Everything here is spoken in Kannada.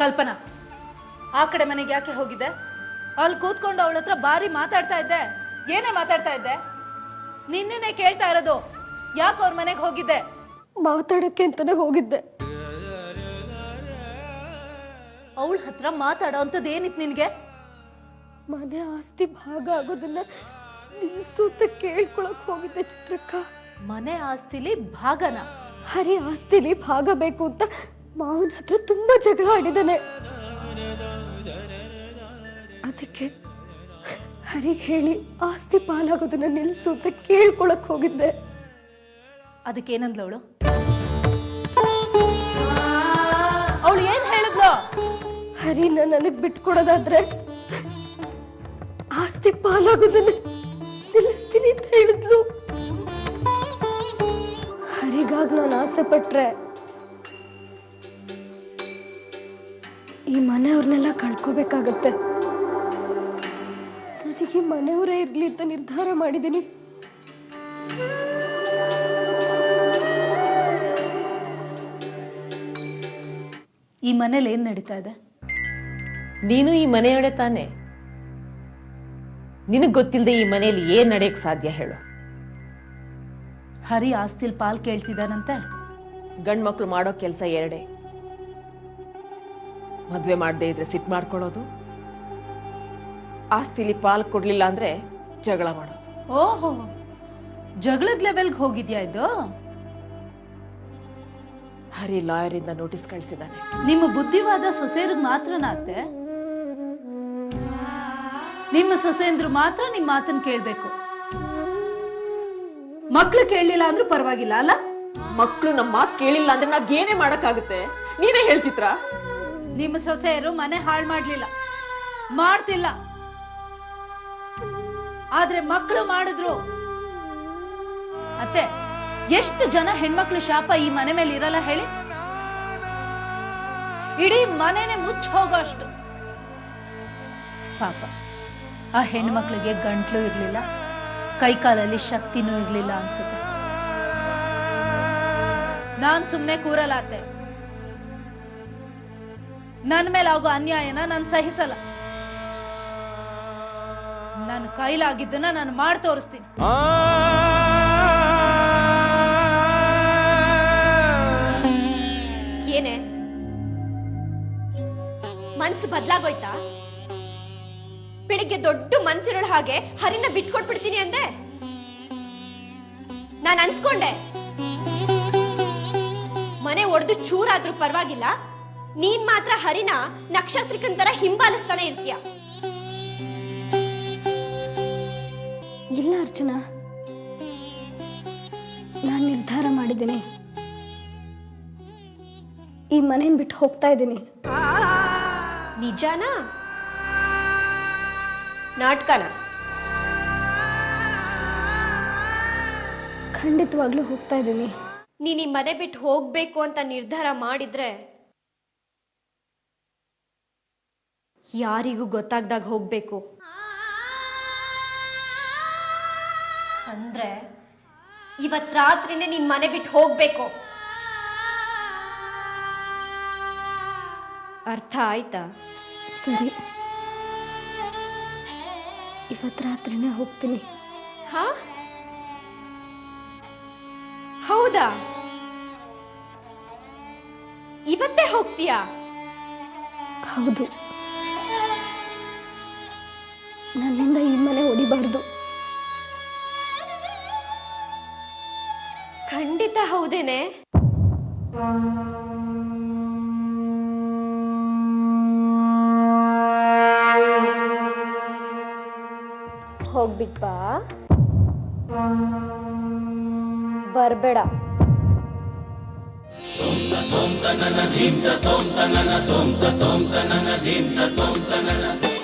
ಕಲ್ಪನಾ, ಆ ಕಡೆ ಮನೆಗೆ ಯಾಕೆ ಹೋಗಿದ್ದೆ? ಅಲ್ಲಿ ಕೂತ್ಕೊಂಡು ಅವಳ ಹತ್ರ ಬಾರಿ ಮಾತಾಡ್ತಾ ಇದ್ದೆ. ಏನೇ ಮಾತಾಡ್ತಾ ಇದ್ದೆ? ನಿನ್ನೆ ಕೇಳ್ತಾ ಇರೋದು, ಯಾಕೆ ಅವ್ರ ಮನೆಗೆ ಹೋಗಿದ್ದೆ? ಮಾತಾಡಕ್ಕೆ ಅಂತಾನೆ ಹೋಗಿದ್ದೆ. ಅವಳ ಹತ್ರ ಮಾತಾಡೋ ಅಂತದ್ದು ಏನಿತ್ತು ನಿನ್ಗೆ? ಮನೆ ಆಸ್ತಿ ಭಾಗ ಆಗೋದನ್ನ ನಿಲ್ಸುತ್ತ ಕೇಳ್ಕೊಳಕ್ ಹೋಗಿದ್ದೆ ಚಿತ್ರಕ್ಕ. ಮನೆ ಆಸ್ತಿಲಿ ಭಾಗನ? ಹರಿ ಆಸ್ತಿಲಿ ಭಾಗ ಬೇಕು ಅಂತ ಮಾವನ ಹತ್ರ ತುಂಬಾ ಜಗಳ ಆಡಿದಾನೆ. ಅದಕ್ಕೆ ಹರಿಗೆ ಹೇಳಿ ಆಸ್ತಿ ಪಾಲಾಗೋದನ್ನ ನಿಲ್ಸು ಅಂತ ಕೇಳ್ಕೊಳಕ್ ಹೋಗಿದ್ದೆ. ಅದಕ್ಕೇನಂದ್ಲು ಅವಳು? ಅವಳು ಏನ್ ಹೇಳಿದ್ಲು? ಹರಿನ ನನಗ್ ಬಿಟ್ಕೊಡೋದಾದ್ರೆ ಆಸ್ತಿ ಪಾಲಾಗೋದನ್ನ ನಿಲ್ಲಿಸ್ತೀನಿ ಅಂತ ಹೇಳಿದ್ಲು. ಹರಿಗಾಗಿ ನಾನು ಆಸೆ ಪಟ್ರೆ ಈ ಮನೆಯವ್ರನ್ನೆಲ್ಲ ಕಳ್ಕೋಬೇಕಾಗತ್ತೆ. ನನಗೆ ಮನೆಯವರೇ ಇರ್ಲಿ ಅಂತ ನಿರ್ಧಾರ ಮಾಡಿದ್ದೀನಿ. ಈ ಮನೇಲಿ ಏನ್ ನಡೀತಾ ಇದೆ? ನೀನು ಈ ಮನೆಯೊಡೆ ತಾನೆ. ನಿನಗ್ ಗೊತ್ತಿಲ್ಲದೆ ಈ ಮನೆಯಲ್ಲಿ ಏನ್ ನಡೆಯಕ್ ಸಾಧ್ಯ ಹೇಳು? ಹರಿ ಆಸ್ತಿಲ್ ಪಾಲ್ ಕೇಳ್ತಿದ್ದಾನಂತೆ. ಗಂಡ್ ಮಕ್ಳು ಮಾಡೋ ಕೆಲಸ ಎರಡೇ. ಮದ್ವೆ ಮಾಡದೆ ಇದ್ರೆ ಸಿಟ್ ಮಾಡ್ಕೊಳ್ಳೋದು, ಆಸ್ತಿಲಿ ಪಾಲ್ ಕೊಡ್ಲಿಲ್ಲ ಅಂದ್ರೆ ಜಗಳ ಮಾಡೋದು. ಓಹೋ, ಜಗಳದ ಲೆವೆಲ್ಗೆ ಹೋಗಿದ್ಯಾ ಇದು? ಹರಿ ಲಾಯರ್ ಇಂದ ನೋಟಿಸ್ ಕಳಿಸಿದ್ದಾನೆ. ನಿಮ್ಮ ಬುದ್ಧಿವಾದ ಸೊಸೆಯರಿಗೆ ಮಾತ್ರನಾತೆ? ನಿಮ್ಮ ಸೊಸೆಯಂದ್ರು ಮಾತ್ರ ನಿಮ್ ಮಾತನ್ನ ಕೇಳ್ಬೇಕು. ಮಕ್ಳು ಕೇಳಲಿಲ್ಲ ಅಂದ್ರೂ ಪರವಾಗಿಲ್ಲ ಅಲ್ಲ? ಮಕ್ಳು ನಮ್ಮ ಮಾತು ಕೇಳಿಲ್ಲ ಅಂದ್ರೆ ನಾವ್ ಏನೇ ಮಾಡಕ್ಕಾಗುತ್ತೆ? ನೀನೇ ಹೇಳ್ ಚಿತ್ರ. ನಿಮ್ಮ ಸೊಸೆಯರು ಮನೆ ಹಾಳು ಮಾಡ್ಲಿಲ್ಲ, ಮಾಡ್ತಿಲ್ಲ. ಆದ್ರೆ ಮಕ್ಕಳು ಮಾಡಿದ್ರು. ಅತ್ತೆ, ಎಷ್ಟು ಜನ ಹೆಣ್ಮಕ್ಳು ಶಾಪ ಈ ಮನೆ ಮೇಲೆ ಇರಲ್ಲ ಹೇಳಿ? ಇಡೀ ಮನೆನೆ ಮುಚ್ಚ ಹೋಗೋ ಅಷ್ಟು. ಪಾಪ ಆ ಹೆಣ್ಮಕ್ಳಿಗೆ ಗಂಟ್ಲು ಇರ್ಲಿಲ್ಲ, ಕೈಕಾಲಲ್ಲಿ ಶಕ್ತಿನೂ ಇರ್ಲಿಲ್ಲ ಅನ್ಸುತ್ತೆ. ನಾನ್ ಸುಮ್ನೆ ಕೂರಲ್ಲ ಅತ್ತೆ. ನನ್ನ ಮೇಲೆ ಆಗೋ ಅನ್ಯಾಯನ ನಾನು ಸಹಿಸಲ್ಲ. ನನ್ನ ಕೈಲಾಗಿದ್ದನ್ನ ನಾನು ಮಾಡಿ ತೋರಿಸ್ತೀನಿ. ಏನೇ ಮನ್ಸು ಬದಲಾಗೋಯ್ತಾ? ಬೆಳಿಗ್ಗೆ ದೊಡ್ಡ ಮನ್ಸಿರೋಳ ಹಾಗೆ ಹರಿನ ಬಿಟ್ಕೊಟ್ಬಿಡ್ತೀನಿ ಅಂದೆ. ನಾನು ಅನ್ಸ್ಕೊಂಡೆ ಮನೆ ಒಡೆದು ಚೂರಾದ್ರೂ ಪರವಾಗಿಲ್ಲ, ನೀನ್ ಮಾತ್ರ ಹರಿನ ನಕ್ಷತ್ರಿಕನ್ ತರ ಹಿಂಬಾಲಿಸ್ತಾನೆ ಇರ್ತೀಯ. ಇಲ್ಲ ಅರ್ಚನಾ, ನಾನ್ ನಿರ್ಧಾರ ಮಾಡಿದ್ದೀನಿ. ಈ ಮನೇನ್ ಬಿಟ್ಟು ಹೋಗ್ತಾ ಇದ್ದೀನಿ. ನಿಜಾನಾ? ನಾಟಕನ? ಖಂಡಿತವಾಗ್ಲೂ ಹೋಗ್ತಾ ಇದ್ದೀನಿ. ನೀನ್ ಈ ಮನೆ ಬಿಟ್ಟು ಹೋಗ್ಬೇಕು ಅಂತ ನಿರ್ಧಾರ ಮಾಡಿದ್ರೆ ಯಾರಿಗೂ ಗೊತ್ತಾಗ್ದಾಗ ಹೋಗ್ಬೇಕು. ಅಂದ್ರೆ ಇವತ್ ರಾತ್ರಿನೇ ನಿನ್ ಮನೆ ಬಿಟ್ಟು ಹೋಗ್ಬೇಕು. ಅರ್ಥ ಆಯ್ತಾ? ಸರಿ, ಇವತ್ ರಾತ್ರಿನೇ ಹೋಗ್ತೀನಿ. ಹಾ, ಹೌದಾ? ಇವತ್ತೇ ಹೋಗ್ತೀಯಾ? ಹೌದು. ನನ್ನಿಂದ ಈ ಮನೆ ಹೊಡಿಬಾರ್ದು. ಖಂಡಿತ ಹೌದೇನೆ? ಹೋಗ್ಬಿಟ್ಬಾ, ಬರ್ಬೇಡ. Tom